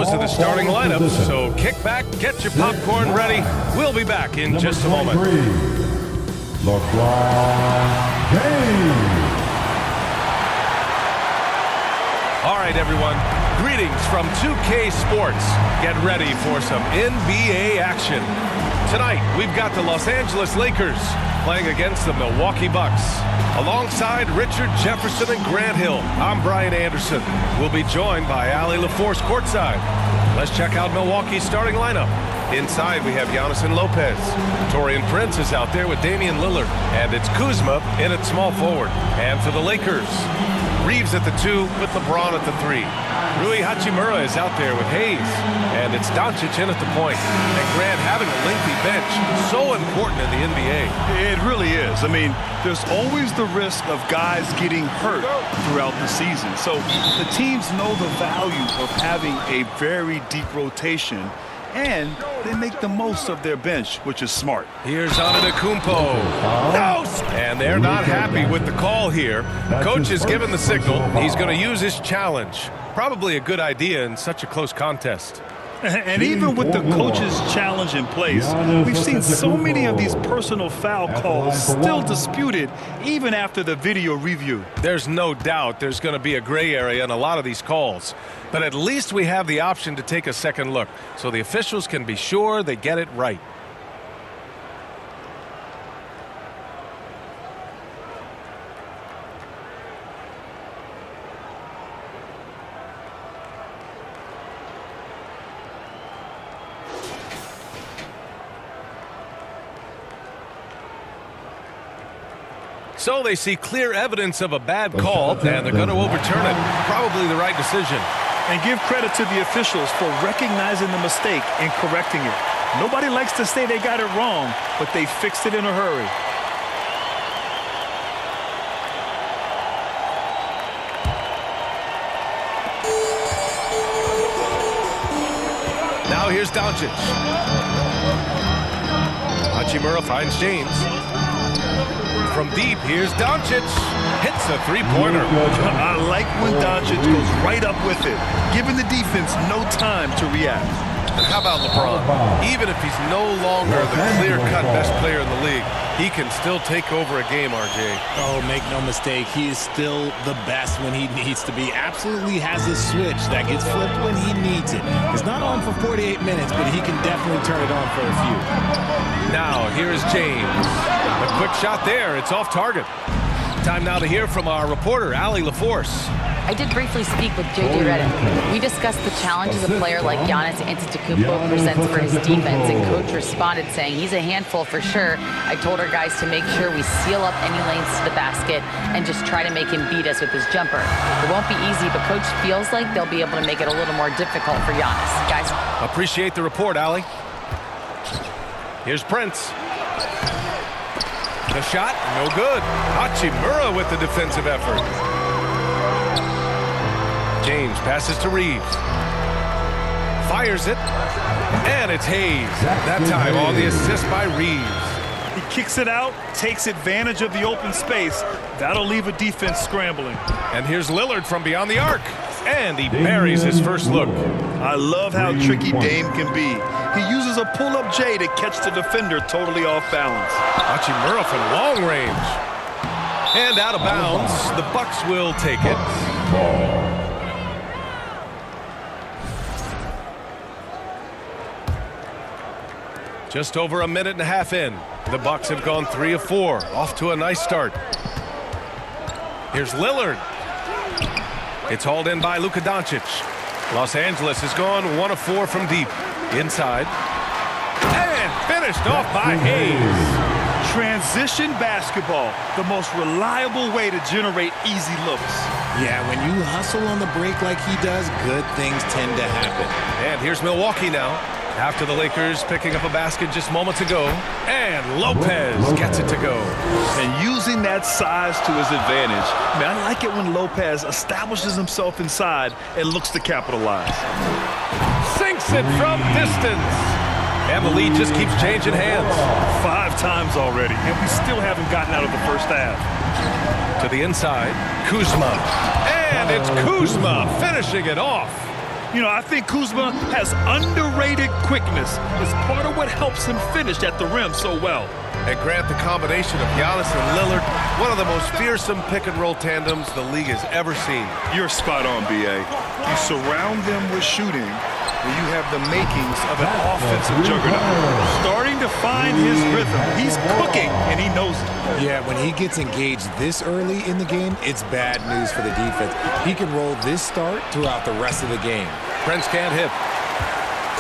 those are the starting lineups, so kick back, get your popcorn ready. We'll be back in just a moment. All right, everyone. Greetings from 2K Sports. Get ready for some NBA action. Tonight, we've got the Los Angeles Lakers playing against the Milwaukee Bucks. Alongside Richard Jefferson and Grant Hill, I'm Brian Anderson. We'll be joined by Ali LaForce courtside. Let's check out Milwaukee's starting lineup. Inside, we have Giannis and Lopez. Taurean Prince is out there with Damian Lillard. And it's Kuzma in at small forward. And for the Lakers, Reeves at the 2 with LeBron at the 3. Rui Hachimura is out there with Hayes. And it's Doncic in at the point. And Grant, having a lengthy bench, so important in the NBA. It really is. I mean, there's always the risk of guys getting hurt throughout the season. So the teams know the value of having a very deep rotation, and they make the most of their bench, which is smart. Here's Antetokounmpo. And they're not happy with the call here. Coach has given the signal. He's going to use his challenge. Probably a good idea in such a close contest. And even with the coach's challenge in place, we've seen so many of these personal foul calls still disputed even after the video review. There's no doubt there's going to be a gray area in a lot of these calls. But at least we have the option to take a second look, so the officials can be sure they get it right. So they see clear evidence of a bad call, and they're going to overturn it. Probably the right decision. And give credit to the officials for recognizing the mistake and correcting it. Nobody likes to say they got it wrong, but they fixed it in a hurry. Now here's Doncic. Hachimura finds James. From deep, here's Doncic. Hits a three-pointer. I like when Doncic goes right up with it, giving the defense no time to react. And how about LeBron? Even if he's no longer the clear-cut best player in the league, he can still take over a game, RJ. Oh, make no mistake, he is still the best when he needs to be. Absolutely has a switch that gets flipped when he needs it. It's not on for 48 minutes, but he can definitely turn it on for a few. Now, here's James. A quick shot there. It's off target. Time now to hear from our reporter, Ali LaForce. I did briefly speak with J.J. Redick. We discussed the challenges a player like Giannis Antetokounmpo presents for his defense, and Coach responded saying he's a handful for sure. I told our guys to make sure we seal up any lanes to the basket and just try to make him beat us with his jumper. It won't be easy, but Coach feels like they'll be able to make it a little more difficult for Giannis. Guys. Appreciate the report, Ali. Here's Prince. The shot, no good. Hachimura with the defensive effort. James passes to Reeves. Fires it. And it's Hayes. That time on the assist by Reeves. He kicks it out, takes advantage of the open space. That'll leave a defense scrambling. And here's Lillard from beyond the arc. And he buries his first look. I love how tricky Dame can be. He uses a pull-up J to catch the defender totally off balance. Hachimura from long range. And out of bounds. The Bucks will take it. Just over a minute and a half in. The Bucks have gone 3 of 4. Off to a nice start. Here's Lillard. It's hauled in by Luka Doncic. Los Angeles has gone 1 of 4 from deep. Inside. And finished off by Hayes. Transition basketball, the most reliable way to generate easy looks. Yeah, when you hustle on the break like he does, good things tend to happen. And here's Milwaukee now. After the Lakers picking up a basket just moments ago. And Lopez gets it to go. And using that size to his advantage. Man, I like it when Lopez establishes himself inside and looks to capitalize. Sinks it from distance. And the lead just keeps changing hands. 5 times already, and we still haven't gotten out of the first half. To the inside, Kuzma. And it's Kuzma finishing it off. You know, I think Kuzma has underrated quickness. It's part of what helps him finish at the rim so well. And Grant, the combination of Giannis and Lillard, one of the most fearsome pick-and-roll tandems the league has ever seen. You're spot on, B.A. You surround them with shooting, and you have the makings of an offensive juggernaut. Starting to find his rhythm. He's cooking, and he knows it. Yeah, when he gets engaged this early in the game, it's bad news for the defense. He can roll this start throughout the rest of the game. Prince can't hit.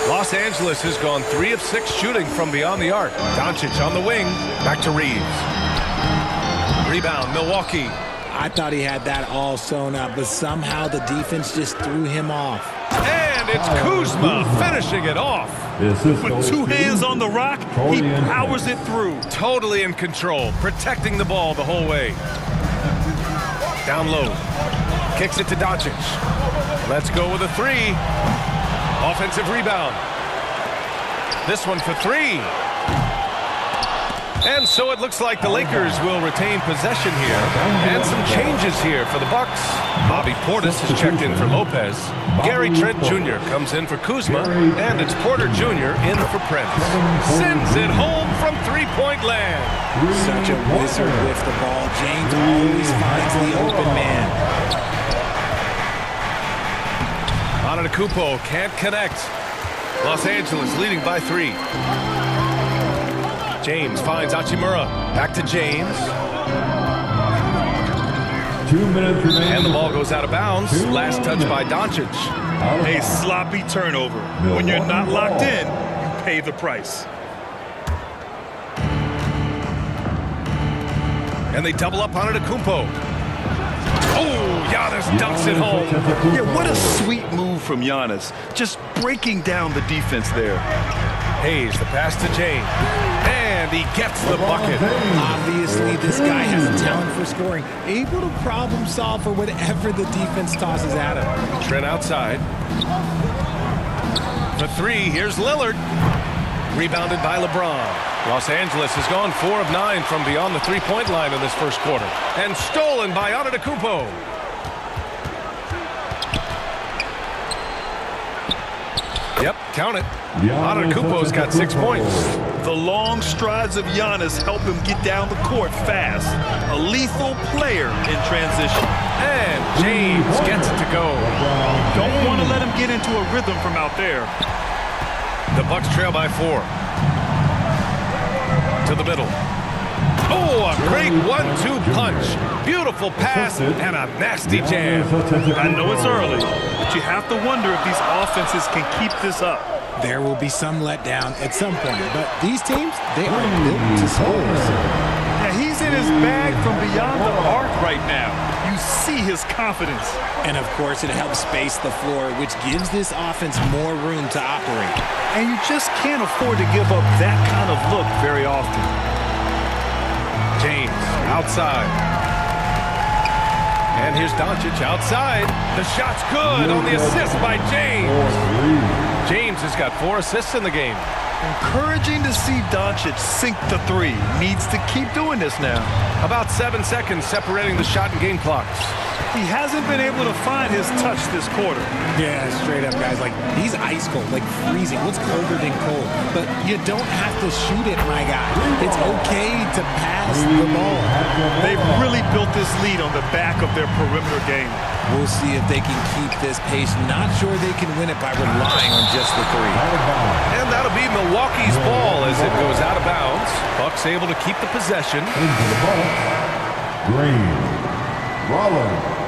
Los Angeles has gone 3 of 6 shooting from beyond the arc. Doncic on the wing. Back to Reeves. Rebound, Milwaukee. I thought he had that all sewn up, but somehow the defense just threw him off. And it's Kuzma finishing it off. With 2 hands on the rock, he powers it through. Totally in control, protecting the ball the whole way. Down low. Kicks it to Doncic. Let's go with a 3. Offensive rebound. This one for 3. And so it looks like the Lakers will retain possession here. And some changes here for the Bucks. Bobby Portis has checked in for Lopez. Gary Trent Jr. comes in for Kuzma. And it's Porter Jr. in for Prince. Sends it home from three-point land. Such a wizard with the ball. James always finds the open man. Antetokounmpo can't connect. Los Angeles leading by 3. James finds Hachimura. Back to James. 2 minutes remaining. And the ball goes out of bounds. Last touch by Doncic. A sloppy turnover. When you're not locked in, you pay the price. And they double up on Antetokounmpo. Oh, Giannis dunks it home. Yeah, what a sweet move from Giannis. Just breaking down the defense there. Hayes, the pass to James. And he gets the bucket. Obviously, this guy has a talent for scoring. Able to problem solve for whatever the defense tosses at him. Trent outside. For 3, here's Lillard. Rebounded by LeBron. Los Angeles has gone 4 of 9 from beyond the three-point line in this first quarter. And stolen by Antetokounmpo. Yep, count it. Antetokounmpo's got 6 points. The long strides of Giannis help him get down the court fast. A lethal player in transition. And James gets it to go. Don't want to let him get into a rhythm from out there. The Bucks trail by 4. To the middle. Oh, a great 1-2 punch. Beautiful pass and a nasty jam. I know it's early, but you have to wonder if these offenses can keep this up. There will be some letdown at some point, but these teams, they are built to score. Yeah, he's in his bag from beyond the arc right now. You see his confidence. And of course, it helps space the floor, which gives this offense more room to operate. And you just can't afford to give up that kind of look very often. James outside. And here's Doncic outside. The shot's good on the assist by James. James has got 4 assists in the game. Encouraging to see Doncic sink the 3. Needs to keep doing this now. About 7 seconds separating the shot and game clocks. He hasn't been able to find his touch this quarter. Yeah, straight up, guys. Like, he's ice cold, like freezing. What's colder than cold? But you don't have to shoot it, my guy. It's okay to pass the ball. They've really built this lead on the back of their perimeter game. We'll see if they can keep this pace. Not sure they can win it by relying on just the 3. And that'll be Milwaukee's ball as it goes out of bounds. Bucks able to keep the possession. Into the Bucks, Green, Rollins.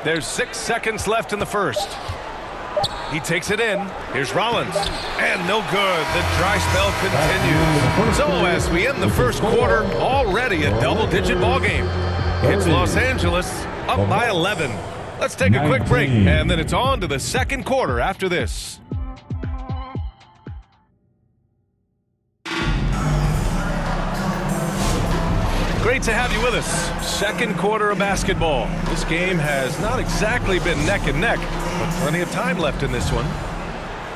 There's 6 seconds left in the first. He takes it in. Here's Rollins. And no good. The dry spell continues. So as we end the first quarter, already a double-digit ball game. It's Los Angeles up by 11. Let's take a quick break, and then it's on to the second quarter after this. Great Great to have you with us. Second quarter of basketball. This game has not exactly been neck and neck, but plenty of time left in this one.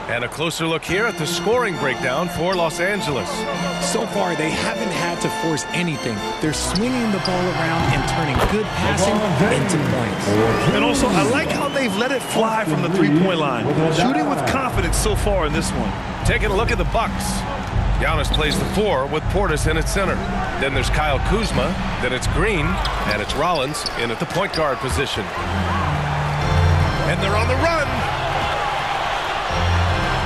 And a closer look here at the scoring breakdown for Los Angeles. So far, they haven't had to force anything. They're swinging the ball around and turning good passing into points. And also, I like how they've let it fly from the three-point line. Shooting with confidence so far in this one. Taking a look at the Bucks. Giannis plays the 4 with Portis in at center. Then there's Kyle Kuzma. Then it's Green. And it's Rollins in at the point guard position. And they're on the run.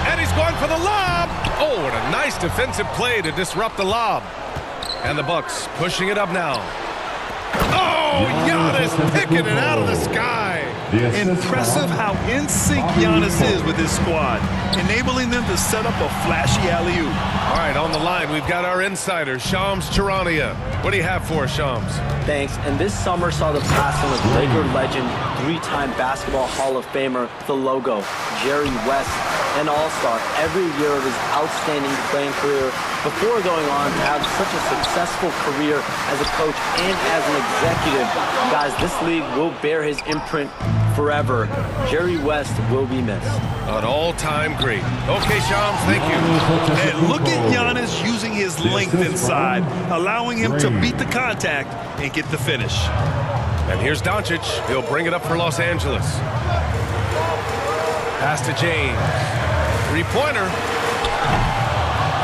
And he's going for the lob. Oh, and a nice defensive play to disrupt the lob. And the Bucks pushing it up now. Oh, Giannis picking it out of the sky. Impressive how in sync Giannis is with his squad, enabling them to set up a flashy alley-oop. All right, on the line, we've got our insider, Shams Charania. What do you have for us, Shams? Thanks. And this summer saw the passing of Laker legend, three-time Basketball Hall of Famer, the logo, Jerry West, an all-star every year of his outstanding playing career before going on to have such a successful career as a coach and as an executive. Guys, this league will bear his imprint forever. Jerry West will be missed. An all-time great. Okay, Shams, thank you. And look at Giannis using his length inside, allowing him to beat the contact and get the finish. And here's Doncic. He'll bring it up for Los Angeles. Pass to James. Three-pointer.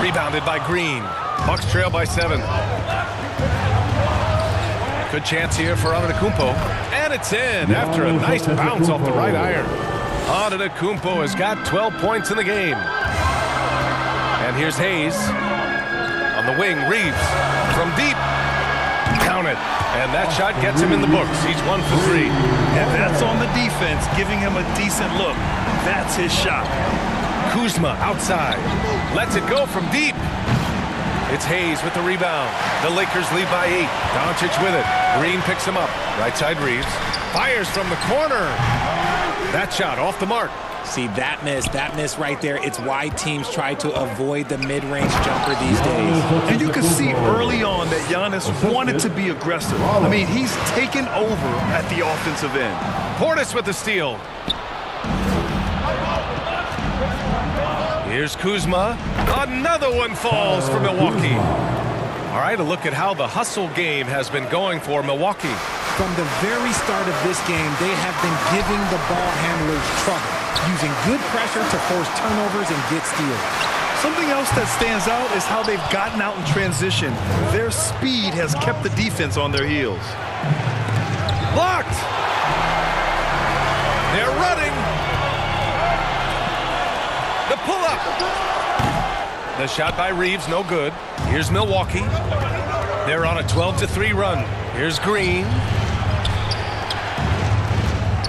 Rebounded by Green. Bucks trail by 7. Good chance here for Antetokounmpo. And it's in after a nice bounce off the right iron. Antetokounmpo has got 12 points in the game. And here's Hayes. On the wing, Reeves. From deep. Count it. And that shot gets him in the books. He's 1 for 3. And that's on the defense, giving him a decent look. That's his shot. Kuzma outside. Lets it go from deep. It's Hayes with the rebound. The Lakers lead by 8. Doncic with it. Green picks him up. Right side Reeves. Fires from the corner. That shot off the mark. See, that miss right there. It's why teams try to avoid the mid-range jumper these days. And you can see early on that Giannis wanted to be aggressive. I mean, he's taken over at the offensive end. Portis with the steal. Here's Kuzma. Another one falls for Milwaukee. All right, a look at how the hustle game has been going for Milwaukee. From the very start of this game, they have been giving the ball handlers trouble, using good pressure to force turnovers and get steals. Something else that stands out is how they've gotten out in transition. Their speed has kept the defense on their heels. Blocked. They're running. The pull-up. The shot by Reeves, no good. Here's Milwaukee. They're on a 12-3 run. Here's Green.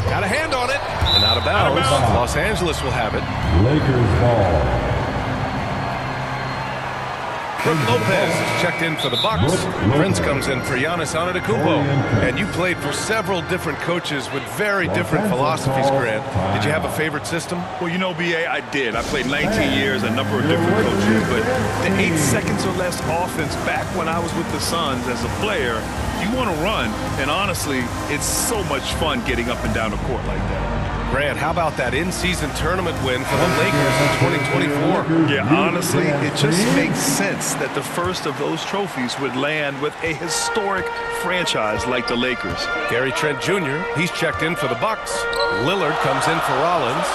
Got a hand on it. And out of bounds. Los Angeles will have it. Lakers ball. Brook Lopez is checked in for the Bucks. Prince comes in for Giannis Antetokounmpo. And you played for several different coaches with very different philosophies, Grant. Did you have a favorite system? Well, you know, B.A., I did. I played 19 years, a number of different coaches. But the 8 seconds or less offense back when I was with the Suns as a player, you want to run. And honestly, it's so much fun getting up and down the court like that. Grant, how about that in-season tournament win for the Lakers in 2024? Yeah, honestly, it just makes sense that the first of those trophies would land with a historic franchise like the Lakers. Gary Trent Jr., he's checked in for the Bucks. Lillard comes in for Rollins.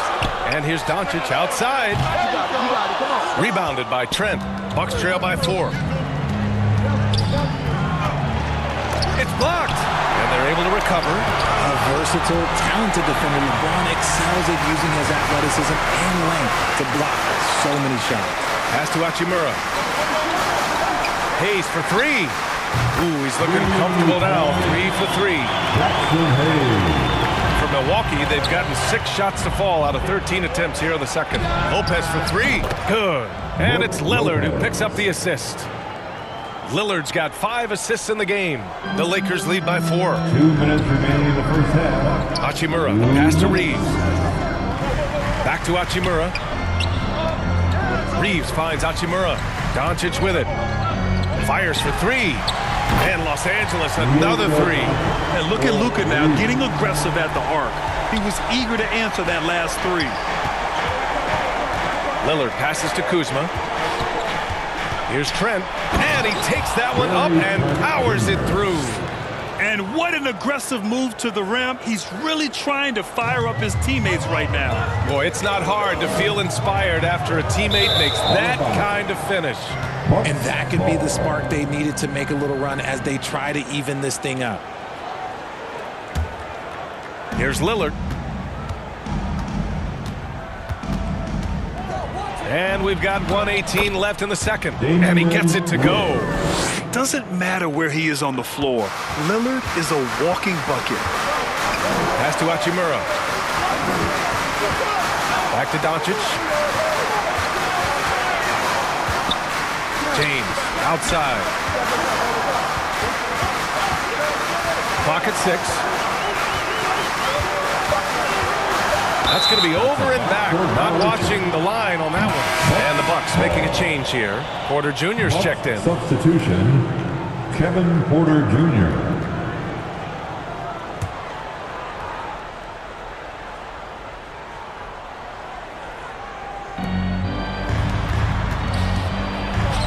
And here's Doncic outside. Rebounded by Trent. Bucks trail by 4. It's blocked. And they're able to recover. A versatile, talented defender, LeBron excels at using his athleticism and length to block so many shots. Pass to Hachimura. Hayes for 3. Ooh, he's looking comfortable now. 3 for 3. For Milwaukee, they've gotten 6 shots to fall out of 13 attempts here in the second. Lopez for 3. Good. And it's Lillard who picks up the assist. Lillard's got 5 assists in the game. The Lakers lead by 4. 2 minutes remaining in the first half. Hachimura, pass to Reeves. Back to Hachimura. Reeves finds Hachimura. Doncic with it. Fires for 3. And Los Angeles, another three. And look at Luka now getting aggressive at the arc. He was eager to answer that last three. Lillard passes to Kuzma. Here's Trent, and he takes that one up and powers it through. And what an aggressive move to the rim. He's really trying to fire up his teammates right now. Boy, it's not hard to feel inspired after a teammate makes that kind of finish. And that could be the spark they needed to make a little run as they try to even this thing up. Here's Lillard. And we've got 1:18 left in the second. And he gets it to go. Doesn't matter where he is on the floor. Lillard is a walking bucket. Pass to Hachimura. Back to Doncic. James outside. Clock at 6. That's going to be over and back. Not watching the line on that one. And the Bucks making a change here. Porter Jr.'s checked in. Substitution, Kevin Porter Jr.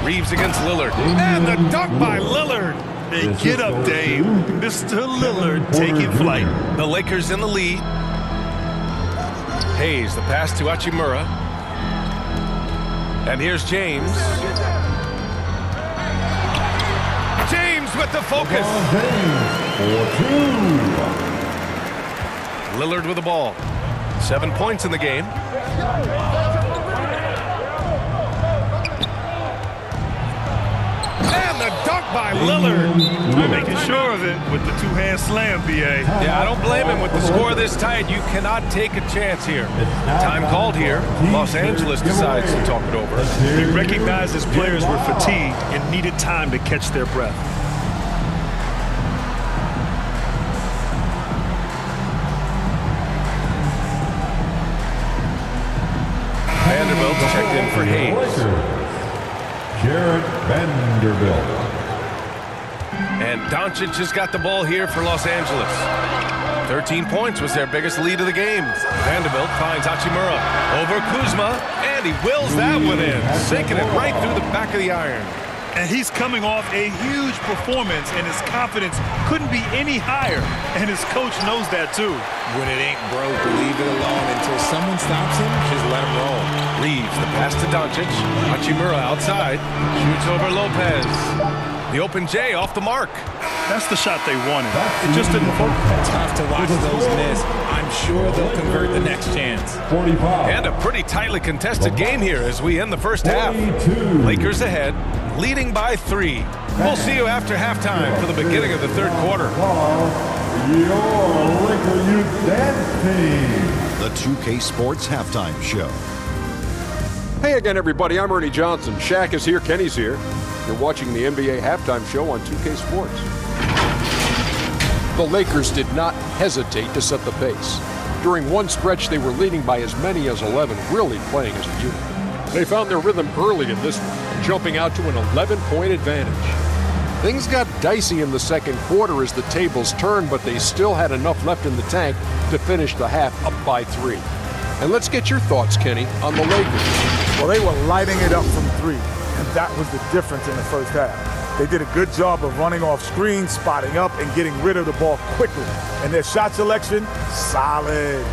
Reeves against Lillard. And the dunk by Lillard. Hey, get up, Dave. Mr. Lillard taking flight. The Lakers in the lead. Hayes, the pass to Hachimura. And here's James. James with the focus. Lillard with the ball. 7 points in the game. And the dunk by Lillard. Making sure of it with the two-hand slam, B.A. Yeah, I don't blame him with the score this tight. You cannot take a chance here. Time called here. Los Angeles decides to talk it over. He recognized his players were fatigued and needed time to catch their breath. Vanderbilt checked in for Hayes. Jared Vanderbilt. And Doncic has got the ball here for Los Angeles. 13 points was their biggest lead of the game. Vanderbilt finds Hachimura over Kuzma, and he wills that one in, sinking it right through the back of the iron. And he's coming off a huge performance, and his confidence couldn't be any higher. And his coach knows that, too. When it ain't broke, leave it alone. Until someone stops him, just let him roll. Reeves, the pass to Doncic. Hachimura outside. Shoots over Lopez. The open J off the mark. That's the shot they wanted. It just didn't focus. Tough to watch those miss. I'm sure they'll convert the next chance. 45. And a pretty tightly contested game here as we end the first half. 42. Lakers ahead, leading by 3. We'll see you after halftime for the beginning of the third quarter. Your Laker Youth Dance Team. The 2K Sports Halftime Show. Hey again, everybody. I'm Ernie Johnson. Shaq is here. Kenny's here. You're watching the NBA Halftime Show on 2K Sports. The Lakers did not hesitate to set the pace. During one stretch, they were leading by as many as 11, really playing as a unit. They found their rhythm early in this one, jumping out to an 11-point advantage. Things got dicey in the second quarter as the tables turned, but they still had enough left in the tank to finish the half up by 3. And let's get your thoughts, Kenny, on the Lakers. Well, they were lighting it up from 3, and that was the difference in the first half. They did a good job of running off screens, spotting up, and getting rid of the ball quickly. And their shot selection, solid.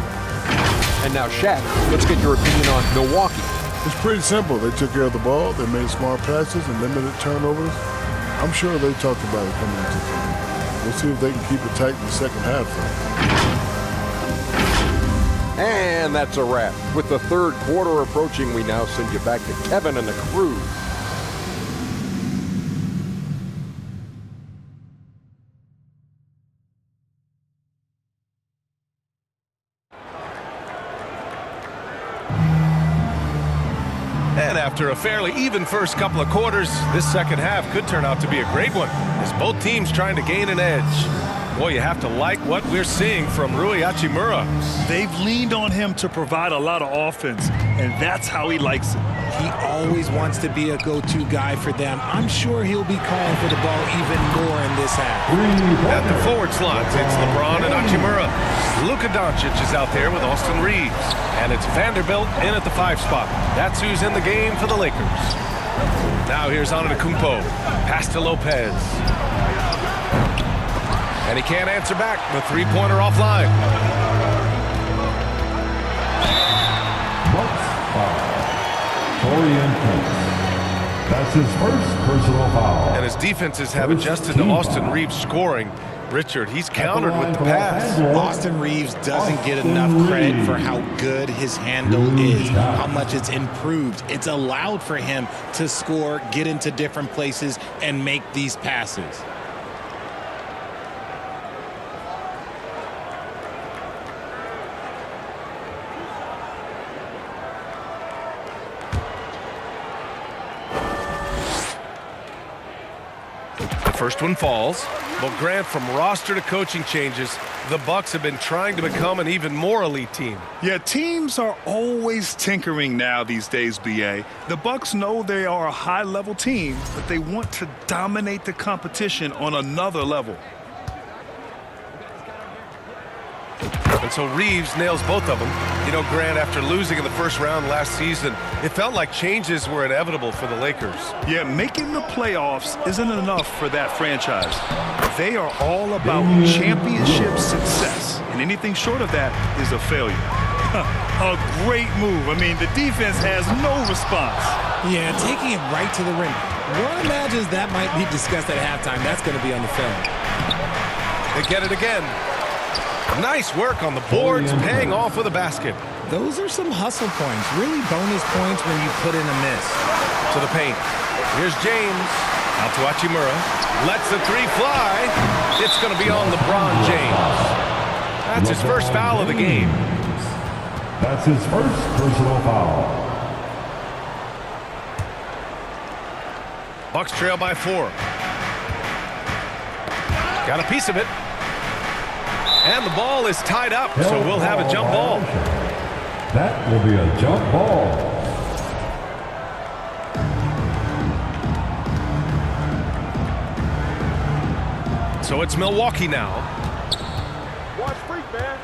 And now, Shaq, let's get your opinion on Milwaukee. It's pretty simple. They took care of the ball, they made smart passes and limited turnovers. I'm sure they talked about it coming into the game. We'll see if they can keep it tight in the second half, though. And that's a wrap. With the third quarter approaching, we now send you back to Kevin and the crew. And after a fairly even first couple of quarters, this second half could turn out to be a great one, as both teams trying to gain an edge. Boy, you have to like what we're seeing from Rui Hachimura. They've leaned on him to provide a lot of offense, and that's how he likes it. He always wants to be a go-to guy for them. I'm sure he'll be calling for the ball even more in this half. At the forward slots, it's LeBron and Hachimura. Luka Doncic is out there with Austin Reeves. And it's Vanderbilt in at the 5 spot. That's who's in the game for the Lakers. Now here's Antetokounmpo. Pass to Lopez. And he can't answer back. The three-pointer offline. That's his first personal foul. And his defenses have adjusted to Austin Reeves scoring. Richard, he's countered with the pass. Austin Reeves doesn't get enough credit for how good his handle is, how much it's improved. It's allowed for him to score, get into different places, and make these passes. First one falls. Well, Grant, from roster to coaching changes, the Bucks have been trying to become an even more elite team. Yeah, teams are always tinkering now these days, B.A. The Bucks know they are a high-level team, but they want to dominate the competition on another level. And so Reeves nails both of them. You know, Grant, after losing in the first round last season, it felt like changes were inevitable for the Lakers. Yeah, making the playoffs isn't enough for that franchise. They are all about championship success, and anything short of that is a failure. A great move. I mean, the defense has no response. Yeah, taking it right to the rim. One imagines that might be discussed at halftime. That's going to be on the film. They get it again. Nice work on the boards, paying off with a basket. Those are some hustle points, really bonus points when you put in a miss. To the paint. Here's James. Out to Hachimura. Lets the three fly. It's going to be on LeBron James. That's his first foul of the game. That's his first personal foul. Bucks trail by 4. Got a piece of it. And the ball is tied up, so we'll have a jump ball. That will be a jump ball. So it's Milwaukee now. Watch freak, man.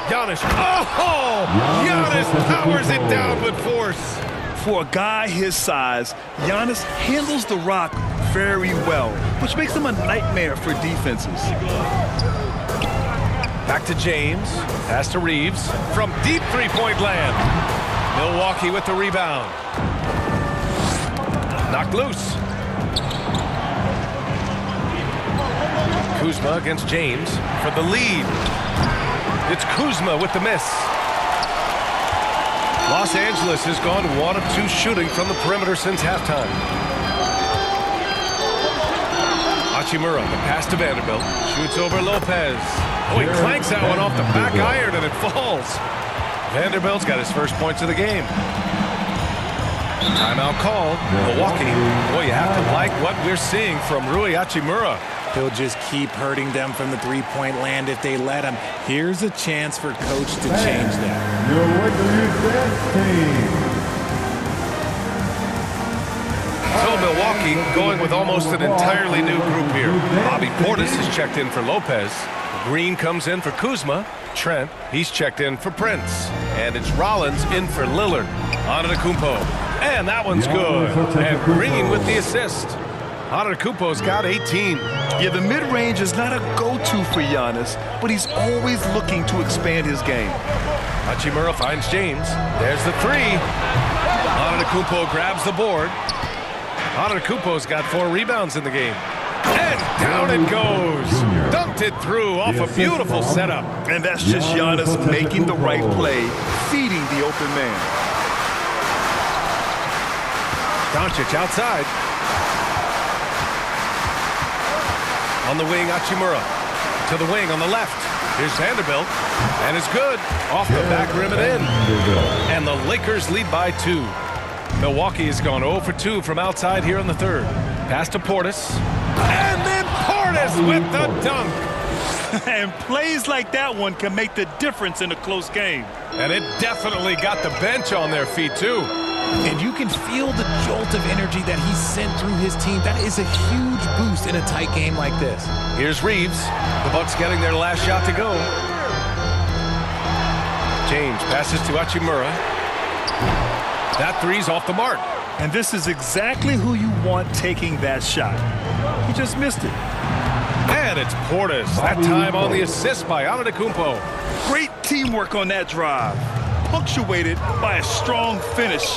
Giannis. Oh! Giannis powers it down with force. For a guy his size, Giannis handles the rock very well, which makes him a nightmare for defenses. Back to James. Pass to Reeves. From deep three-point land. Milwaukee with the rebound. Knocked loose. Kuzma against James for the lead. It's Kuzma with the miss. Los Angeles has gone 1 of 2 shooting from the perimeter since halftime. Hachimura, the pass to Vanderbilt. Shoots over Lopez. Oh, he clanks that one off the back iron and it falls. Vanderbilt's got his first points of the game. Timeout called. Milwaukee. Boy, you have to like what we're seeing from Rui Hachimura. He'll just keep hurting them from the three-point land if they let him. Here's a chance for Coach to change that. Your Lakers dance team. So Milwaukee going with almost an entirely new group here. Bobby Portis has checked in for Lopez. Green comes in for Kuzma. Trent, he's checked in for Prince. And it's Rollins in for Lillard. Antetokounmpo. And that one's good. And Green with the assist. Antetokounmpo's got 18. Yeah, the mid-range is not a go-to for Giannis, but he's always looking to expand his game. Hachimura finds James. There's the three. Antetokounmpo grabs the board. Antetokounmpo's got 4 rebounds in the game. And down it goes. Dunked it through off a beautiful setup. And that's just Giannis making the right play, feeding the open man. Doncic outside. On the wing, Hachimura. To the wing on the left. Here's Vanderbilt. And it's good. Off the back rim and in. And the Lakers lead by 2. Milwaukee has gone 0 for 2 from outside here in the third. Pass to Portis. And then Portis with the dunk. And plays like that one can make the difference in a close game. And it definitely got the bench on their feet, too. And you can feel the jolt of energy that he sent through his team. That is a huge boost in a tight game like this. Here's Reeves. The Bucks getting their last shot to go. James passes to Hachimura. That three's off the mark. And this is exactly who you want taking that shot. He just missed it. And it's Portis. That time on the assist by Antetokounmpo. Great teamwork on that drive. Punctuated by a strong finish.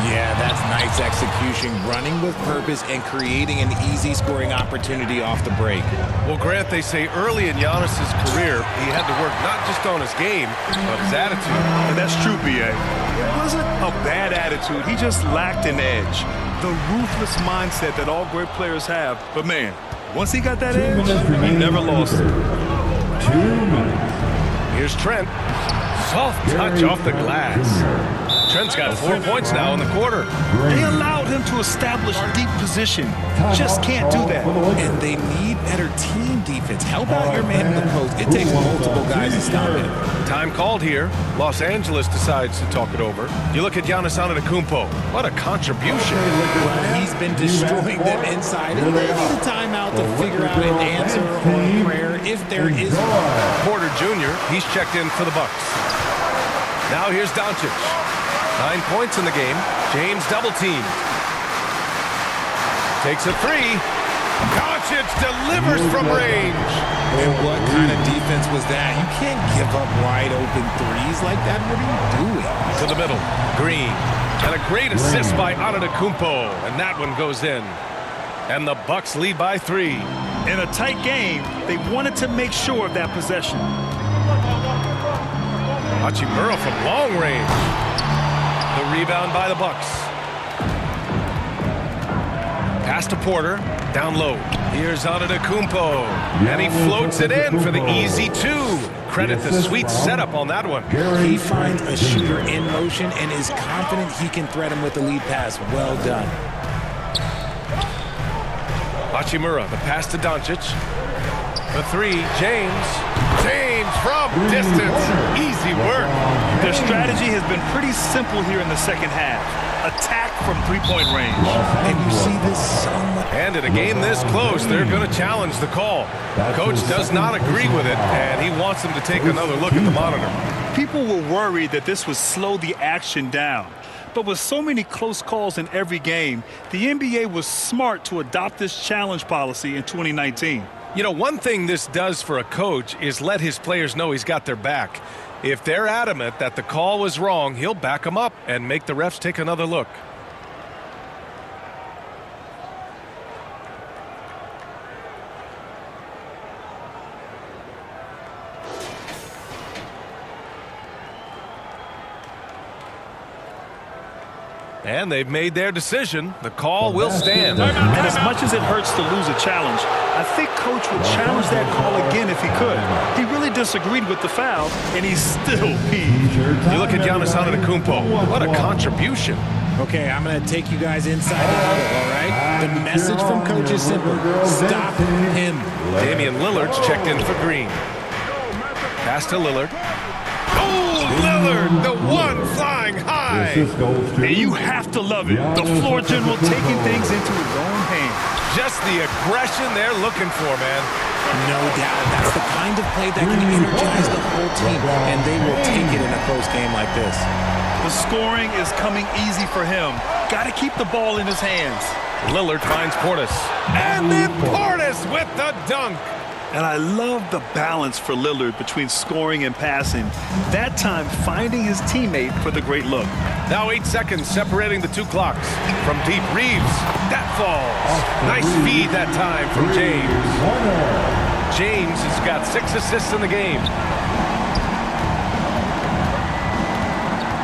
Yeah, that's nice execution, running with purpose and creating an easy scoring opportunity off the break. Well, Grant, they say early in Giannis's career, he had to work not just on his game, but his attitude. And that's true, B.A. It wasn't a bad attitude. He just lacked an edge. The ruthless mindset that all great players have. But, man, once he got that edge, he never lost it. 2 minutes. Here's Trent. Soft touch off the glass. Trent's got 4 points now in the quarter. They allowed him to establish deep position. Just can't do that. And they need better team defense. Help out your man in the post. It takes multiple guys to stop it. Time called here. Los Angeles decides to talk it over. You look at Giannis Antetokounmpo. What a contribution. Well, he's been destroying them inside. And they need a timeout to figure out an answer or a prayer if there is one. Porter Jr., he's checked in for the Bucks. Now here's Doncic. 9 points in the game. James double-teamed. Takes a three. Doncic delivers from range. And what kind of defense was that? You can't give up wide open threes like that. What are you doing? To the middle. Green. And a great assist by Antetokounmpo. And that one goes in. And the Bucks lead by 3. In a tight game, they wanted to make sure of that possession. Hachimura from long range. The rebound by the Bucks. Pass to Porter. Down low. Here's Antetokounmpo. And he floats it in for the easy 2. Credit the sweet setup on that one. He finds a shooter in motion and is confident he can threat him with the lead pass. Well done. Hachimura, the pass to Doncic. The three, James. James from distance. Easy work. Their strategy has been pretty simple here in the second half. Attack from three-point range. And you see this so much. And in a game this close, they're going to challenge the call. Coach does not agree with it, and he wants them to take another look at the monitor. People were worried that this would slow the action down. But with so many close calls in every game, the NBA was smart to adopt this challenge policy in 2019. You know, one thing this does for a coach is let his players know he's got their back. If they're adamant that the call was wrong, he'll back them up and make the refs take another look. And they've made their decision. The call will stand. And as much as it hurts to lose a challenge, I think Coach would challenge that call again if he could. He really disagreed with the foul, and he's still peeved. You look at Giannis Antetokounmpo. What a contribution. Okay, I'm going to take you guys inside the huddle, all right? The message from Coach is simple. Stop him. Damian Lillard's checked in for Green. Pass to Lillard. Oh, Lillard, the one flying high. And you have to love it. The floor general taking things into his own hands. Just the aggression they're looking for, man. No doubt. That's the kind of play that can energize the whole team, and they will take it in a close game like this. The scoring is coming easy for him. Got to keep the ball in his hands. Lillard finds Portis. And then Portis with the dunk. And I love the balance for Lillard between scoring and passing. That time finding his teammate for the great look. Now 8 seconds separating the two clocks. From deep, Reeves. That falls. Nice feed that time from James. James has got 6 assists in the game.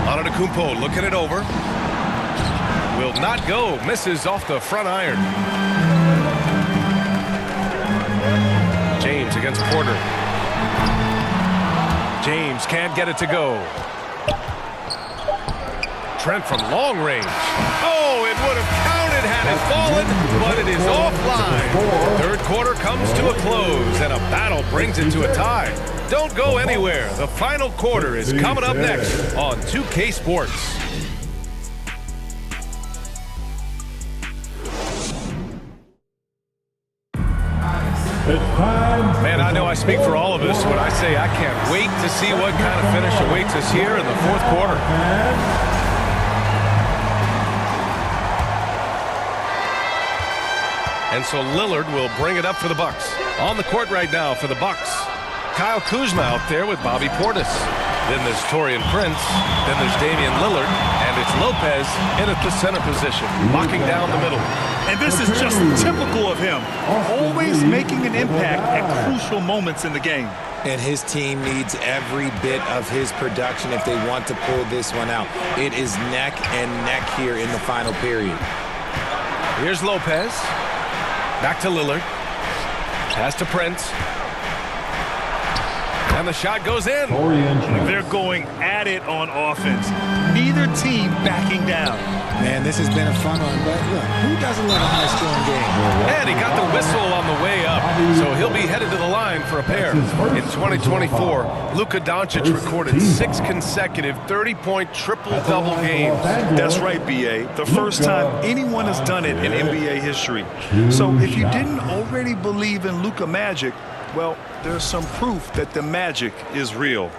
Antetokounmpo looking it over. Will not go. Misses off the front iron. James against Porter. James can't get it to go. Trent from long range. Oh, it would have counted had it fallen, but it is offline. Third quarter comes to a close, and a battle brings it to a tie. Don't go anywhere. The final quarter is coming up next on 2K Sports. Man, I know I speak for all of us when I say I can't wait to see what kind of finish awaits us here in the fourth quarter. And so Lillard will bring it up for the Bucks. On the court right now for the Bucks, Kyle Kuzma out there with Bobby Portis. Then there's Taurean Prince. Then there's Damian Lillard. And it's Lopez in at the center position, locking down the middle. And this is just typical of him. Always making an impact at crucial moments in the game. And his team needs every bit of his production if they want to pull this one out. It is neck and neck here in the final period. Here's Lopez. Back to Lillard. Pass to Prince. And the shot goes in. They're going at it on offense. Neither team backing down. Man, this has been a fun one, but look, who doesn't love a high-scoring game? And he got the whistle on the way up, so he'll be headed to the line for a pair. In 2024, Luka Doncic recorded 6 consecutive 30-point triple-double games. That's right, B.A. The first time anyone has done it in NBA history. So if you didn't already believe in Luka Magic, well, there's some proof that the magic is real.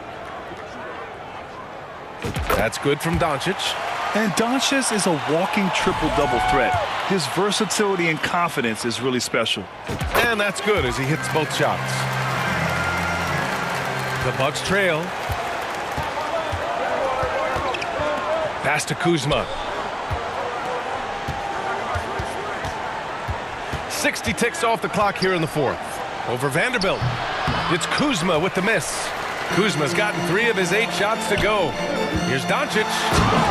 That's good from Doncic. And Doncic is a walking triple-double threat. His versatility and confidence is really special. And that's good as he hits both shots. The Bucks trail. Pass to Kuzma. 60 ticks off the clock here in the fourth. Over Vanderbilt. It's Kuzma with the miss. Kuzma's gotten 3 of his 8 shots to go. Here's Doncic.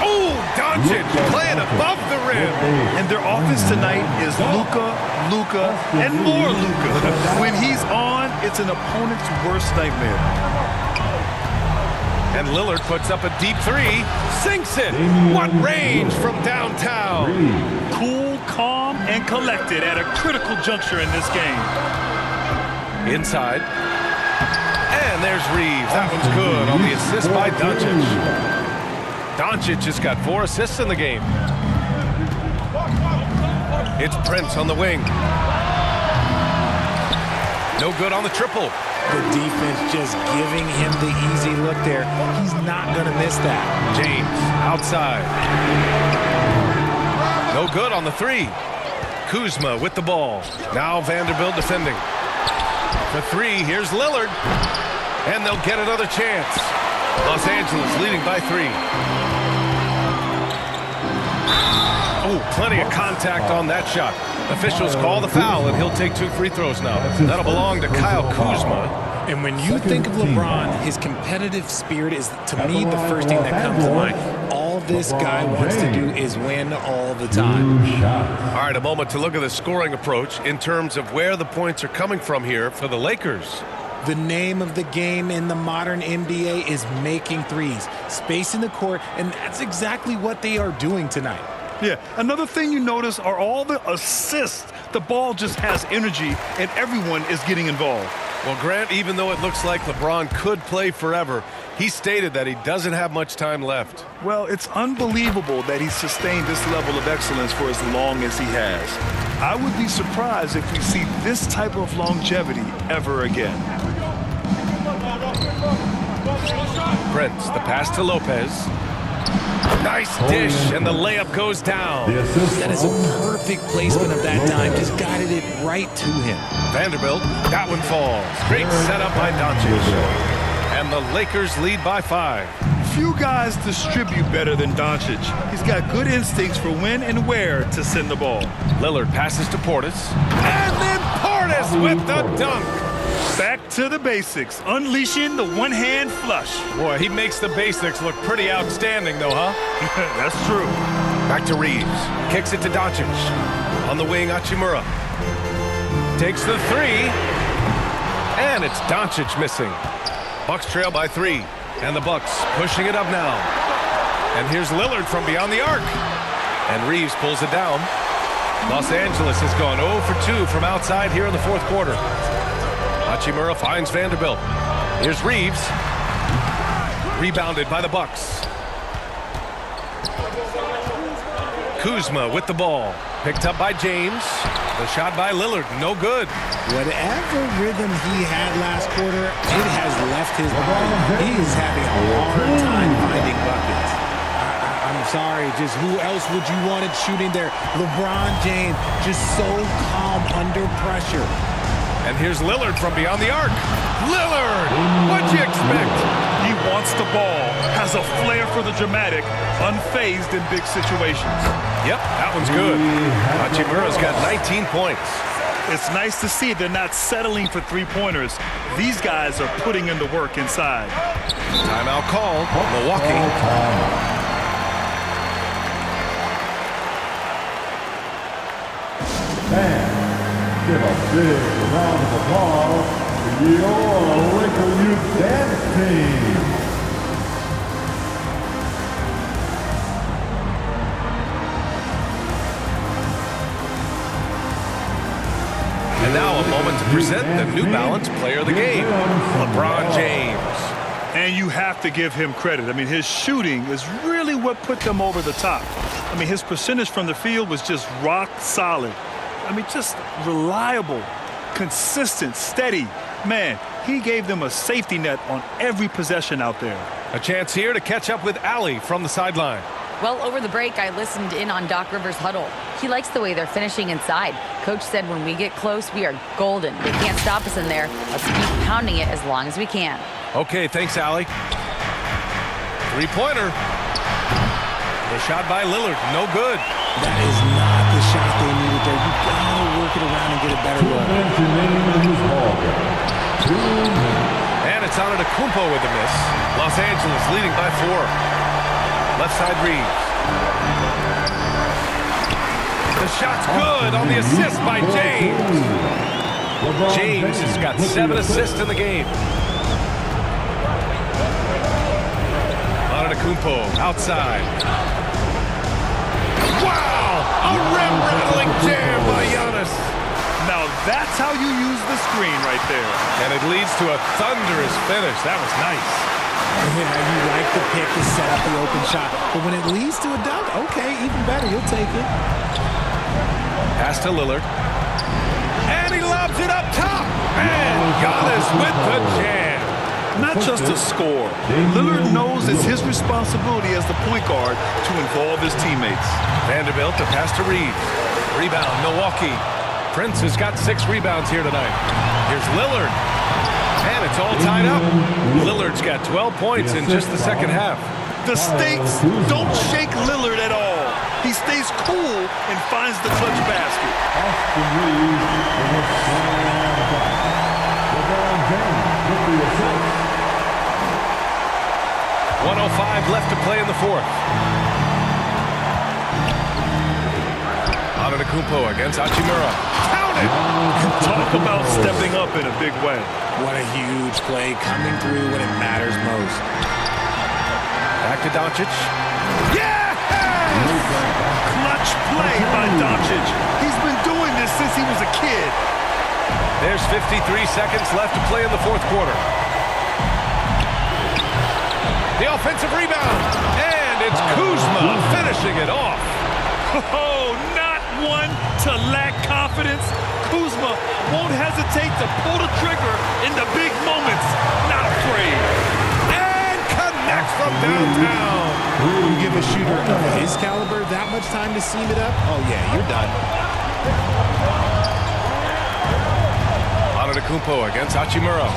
Oh, Doncic playing above the rim. And their offense tonight is Luka, and more Luka. When he's on, it's an opponent's worst nightmare. And Lillard puts up a deep 3. Sinks it. What range from downtown. Cool, calm, and collected at a critical juncture in this game. Inside. And there's Reeves. That one's good on the assist by Doncic. Doncic has got 4 assists in the game. It's Prince on the wing. No good on the triple. The defense just giving him the easy look there. He's not going to miss that. James outside. No good on the 3. Kuzma with the ball. Now Vanderbilt defending. For 3, here's Lillard. And they'll get another chance. Los Angeles leading by 3. Oh, plenty of contact on that shot. Officials call the foul, and he'll take 2 free throws now. That'll belong to Kyle Kuzma. And when you think of LeBron, his competitive spirit is, to me, the first thing that comes to mind. All this guy wants to do is win all the time. All right, a moment to look at the scoring approach in terms of where the points are coming from here for the Lakers. The name of the game in the modern NBA is making threes, spacing the court, and that's exactly what they are doing tonight. Yeah, another thing you notice are all the assists. The ball just has energy, and everyone is getting involved. Well, Grant, even though it looks like LeBron could play forever, he stated that he doesn't have much time left. Well, it's unbelievable that he's sustained this level of excellence for as long as he has. I would be surprised if we see this type of longevity ever again. Prince, the pass to Lopez. Nice dish, and the layup goes down. That is a perfect placement of that dime. Just guided it right to him. Vanderbilt, that one falls. Great setup by Doncic. And the Lakers lead by 5. Few guys distribute better than Doncic. He's got good instincts for when and where to send the ball. Lillard passes to Portis. And then Portis with the dunk. Back to the basics, unleashing the one-hand flush. Boy, he makes the basics look pretty outstanding, though, huh? That's true. Back to Reeves. Kicks it to Doncic. On the wing, Hachimura. Takes the 3. And it's Doncic missing. Bucks trail by 3. And the Bucks pushing it up now. And here's Lillard from beyond the arc. And Reeves pulls it down. Los Angeles has gone 0 for 2 from outside here in the fourth quarter. Hachimura finds Vanderbilt. Here's Reeves. Rebounded by the Bucks. Kuzma with the ball. Picked up by James. The shot by Lillard, no good. Whatever rhythm he had last quarter, it has left his body. He is having a hard time finding buckets. I'm sorry, just who else would you want it shooting there? LeBron James, just so calm under pressure. And here's Lillard from beyond the arc. Lillard! What'd you expect? He wants the ball, has a flair for the dramatic, unfazed in big situations. Yep, that one's good. Hachimura's got 19 points. It's nice to see they're not settling for three-pointers. These guys are putting in the work inside. Timeout call, Milwaukee. Give a big round of applause to your Laker Youth Dance Team. And now a moment to present the New Balance Player of the Game, LeBron James. And you have to give him credit. I mean, his shooting is really what put them over the top. I mean, his percentage from the field was just rock solid. I mean, just reliable, consistent, steady. Man, he gave them a safety net on every possession out there. A chance here to catch up with Allie from the sideline. Well, over the break, I listened in on Doc Rivers' huddle. He likes the way they're finishing inside. Coach said when we get close, we are golden. They can't stop us in there. Let's keep pounding it as long as we can. Okay, thanks, Allie. Three-pointer. The shot by Lillard, no good. That is not the shot they needed there. You gotta work it around and get a better look. And it's on to Kumpo with the miss. Los Angeles leading by 4. Left side Reeves. The shot's good on the assist by James. James has got 7 assists in the game. On to Kumpo, outside. Wow! A rim-rattling jam by Giannis. Now that's how you use the screen right there. And it leads to a thunderous finish. That was nice. Yeah, you like the pick to set up the open shot. But when it leads to a dunk, okay, even better. You'll take it. Pass to Lillard. And he lobs it up top. And Giannis with the jam. Not just to score. Lillard knows it's his responsibility as the point guard to involve his teammates. Vanderbilt to pass to Reeves. Rebound, Milwaukee. Prince has got 6 rebounds here tonight. Here's Lillard. And it's all tied up. Lillard's got 12 points in just the second half. The stakes don't shake Lillard at all. He stays cool and finds the clutch basket. 1:05 left to play in the fourth. Antetokounmpo against Hachimura. Count it! Talk about stepping up in a big way. What a huge play coming through when it matters most. Back to Doncic. Yeah! Clutch play by Doncic. He's been doing this since he was a kid. There's 53 seconds left to play in the fourth quarter. The offensive rebound. And it's Kuzma finishing it off. Oh, not one to lack confidence. Kuzma won't hesitate to pull the trigger in the big moments. Not afraid. And connects from downtown. You give a shooter of his caliber that much time to seam it up? Oh, yeah, you're done. Antetokounmpo against Hachimura.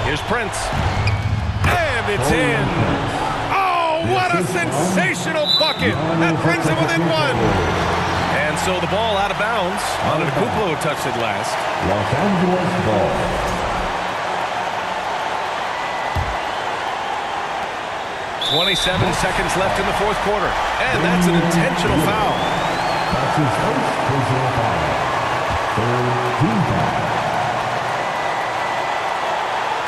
Here's Prince. And it's in. Oh, what a sensational bucket. That brings him within 1. And so the ball out of bounds. Antetokounmpo touched it last. Los Angeles ball. 27 seconds left in the fourth quarter. And that's an intentional foul. That's his first personal foul. Third team foul.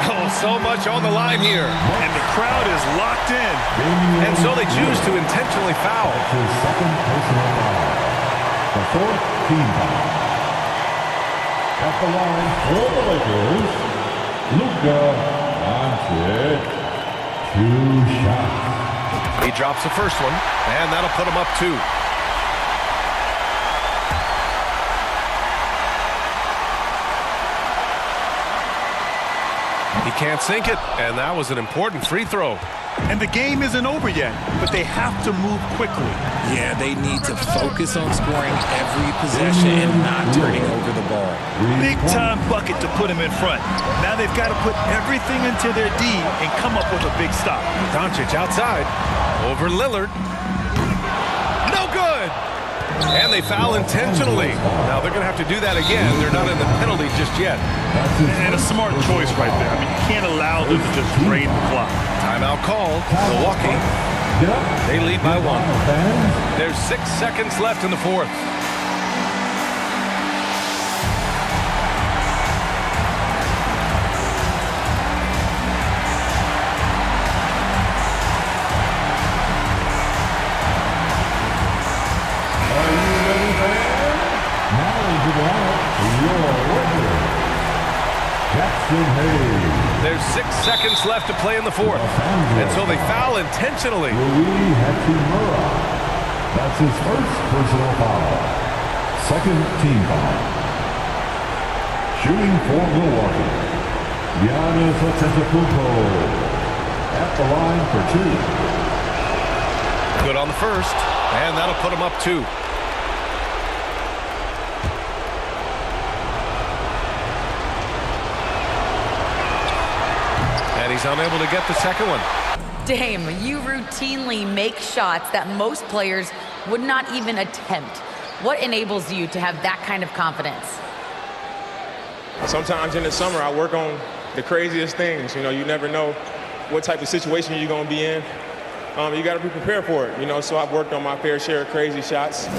Oh, so much on the line here. And the crowd is locked in. And so they choose to intentionally foul. That's his second personal foul. The fourth team foul. At the line for the Lakers, Luka Doncic. 2 shots. He drops the first one, and that'll put him up 2. He can't sink it, and that was an important free throw. And the game isn't over yet, but they have to move quickly. Yeah, they need to focus on scoring every possession and not turning over the ball. Big-time bucket to put him in front. Now they've got to put everything into their D and come up with a big stop. Doncic outside. Over Lillard. No good! And they foul intentionally. Now they're going to have to do that again. They're not in the penalty just yet. And a smart choice right there. I mean, you can't allow them to just drain the clock. Timeout called. Milwaukee. They lead by 1. There's 6 seconds left in the fourth. There's 6 seconds left to play in the fourth. And so they foul intentionally. That's his first personal foul. Second team foul. Shooting for Milwaukee, Giannis Antetokounmpo at the line for 2. Good on the first, and that'll put him up 2. And he's unable to get the second one. Dame, you routinely make shots that most players would not even attempt. What enables you to have that kind of confidence? Sometimes in the summer, I work on the craziest things. You know, you never know what type of situation you're going to be in. You got to be prepared for it, you know, so I've worked on my fair share of crazy shots,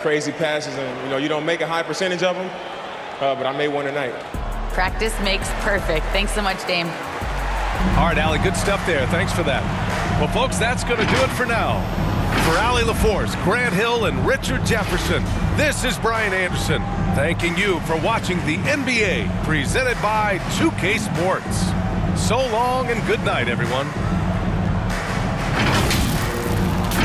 crazy passes, and, you know, you don't make a high percentage of them, but I made one tonight. Practice makes perfect. Thanks so much, Dame. All right, Allie, good stuff there. Thanks for that. Well, folks, that's going to do it for now. For Allie LaForce, Grant Hill, and Richard Jefferson, this is Brian Anderson, thanking you for watching the NBA presented by 2K Sports. So long and good night, everyone.